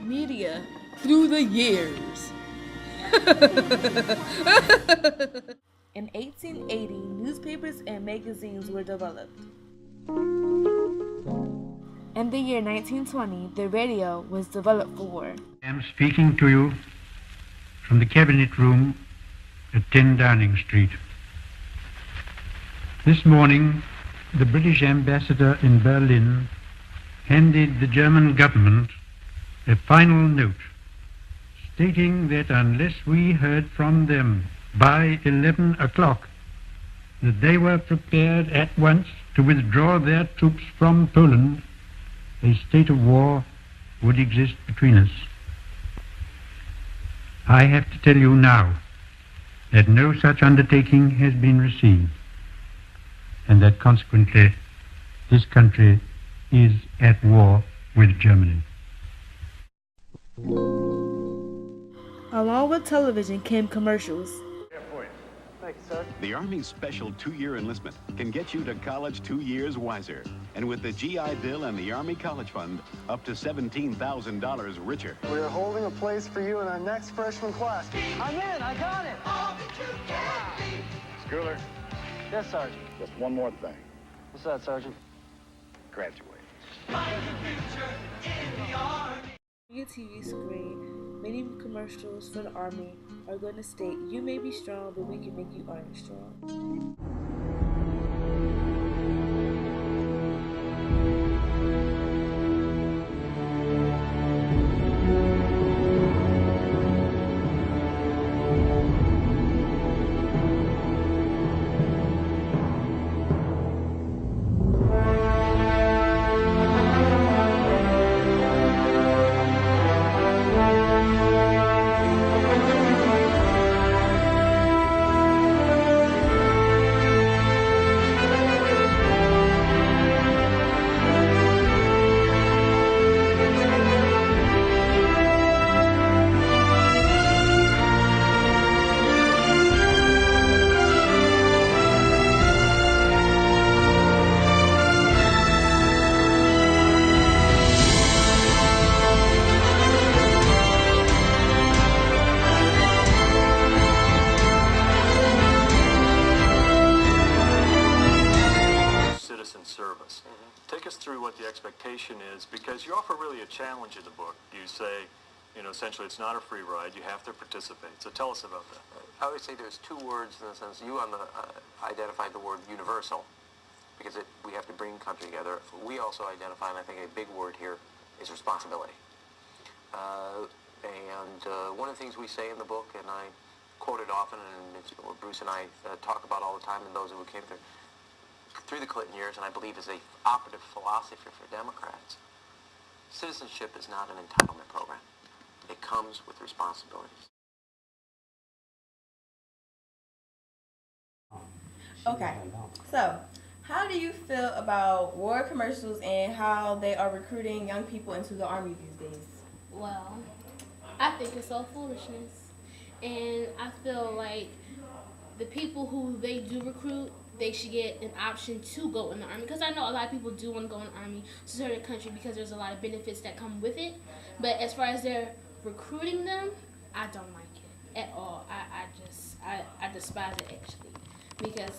media through the years. In 1880, newspapers and magazines were developed. In the year 1920, the radio was developed for war. I am speaking to you from the Cabinet Room at 10 Downing Street. This morning, the British ambassador in Berlin handed the German government a final note stating that unless we heard from them by 11 o'clock, that they were prepared at once to withdraw their troops from Poland, a state of war would exist between us. I have to tell you now that no such undertaking has been received, and that consequently this country is at war with Germany. Along with television came commercials. The Army's special 2-year enlistment can get you to college 2 years wiser. And with the GI Bill and the Army College Fund, up to $17,000 richer. We are holding a place for you in our next freshman class. I'm in, I got it. Schooler. Yes, Sergeant. Just one more thing. What's that, Sergeant? Graduate. Your TV screen, many commercials for the Army are going to state, you may be strong, but we can make you Army strong. Service. Take us through what the expectation is, because you offer really a challenge in the book. You say, essentially it's not a free ride, you have to participate. So tell us about that. I would say there's two words in the sense, you identified the word universal, because we have to bring country together. We also identify, and I think a big word here, is responsibility. One of the things we say in the book, and I quote it often, and it's what Bruce and I talk about all the time, and those who came through the Clinton years, and I believe is a operative philosophy for Democrats. Citizenship is not an entitlement program. It comes with responsibilities. Okay, so how do you feel about war commercials and how they are recruiting young people into the Army these days? Well, I think it's all foolishness, and I feel like the people who they do recruit, they should get an option to go in the Army, because I know a lot of people do want to go in the Army to serve their country because there's a lot of benefits that come with it. But as far as they're recruiting them, I don't like it at all. I despise it, actually, because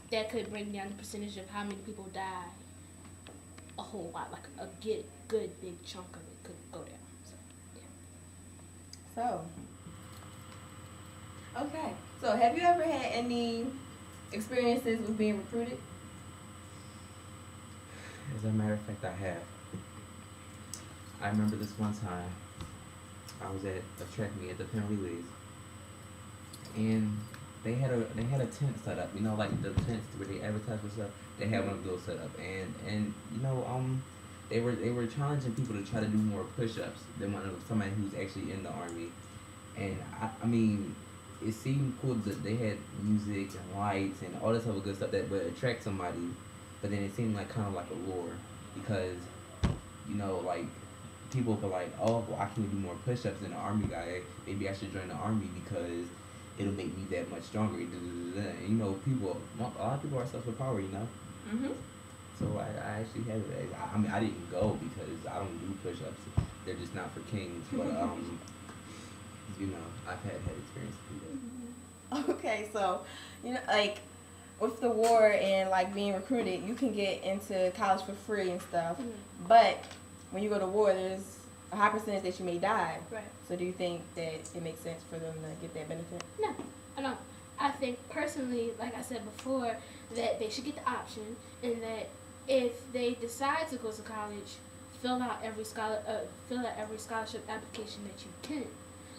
that could bring down the percentage of how many people die a whole lot. Like a good big chunk of it could go down. So, yeah. Okay. So have you ever had any experiences with being recruited? As a matter of fact, I have. I remember this one time I was at a track meet at the penalty leagues, and they had a tent set up. Like the tents where they advertise for stuff. They had one of those set up, and they were challenging people to try to do more push-ups than somebody who's actually in the Army, and I mean. It seemed cool that they had music and lights and all this other good stuff that would attract somebody, but then it seemed like kind of like a lure, because like people were like, oh, well, I can do more push-ups than an Army guy. Maybe I should join the Army because it'll make me that much stronger. And, a lot of people are stuff with power, Mm-hmm. So I actually had it. I mean, I didn't go because I don't do push-ups, they're just not for kings. But you know, I've had experience to do that. Okay, so like with the war and like being recruited, you can get into college for free and stuff. But when you go to war, there's a high percentage that you may die. Right. So do you think that it makes sense for them to get that benefit? No, I don't. I think personally, like I said before, that they should get the option, and that if they decide to go to college, fill out every scholarship application that you can.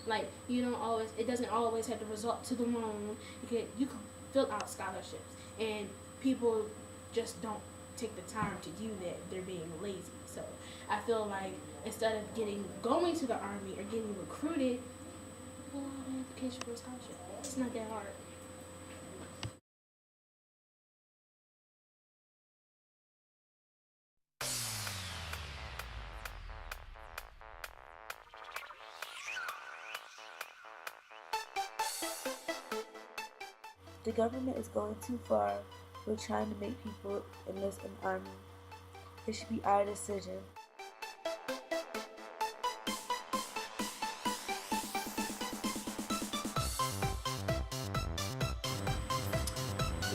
Like, you don't always, it doesn't always have to result to the loan. You can fill out scholarships, and people just don't take the time to do that. They're being lazy. So I feel like instead of going to the Army or getting recruited, fill out an application for a scholarship. It's not that hard. The government is going too far with trying to make people enlist in the Army. It should be our decision.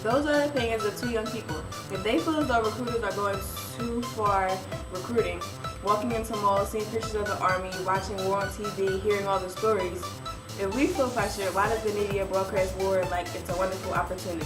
Those are the things of two young people. If they feel as though recruiters are going too far recruiting, walking into malls, seeing pictures of the Army, watching war on TV, hearing all the stories, if we feel pressured, why does the media broadcast war like it's a wonderful opportunity?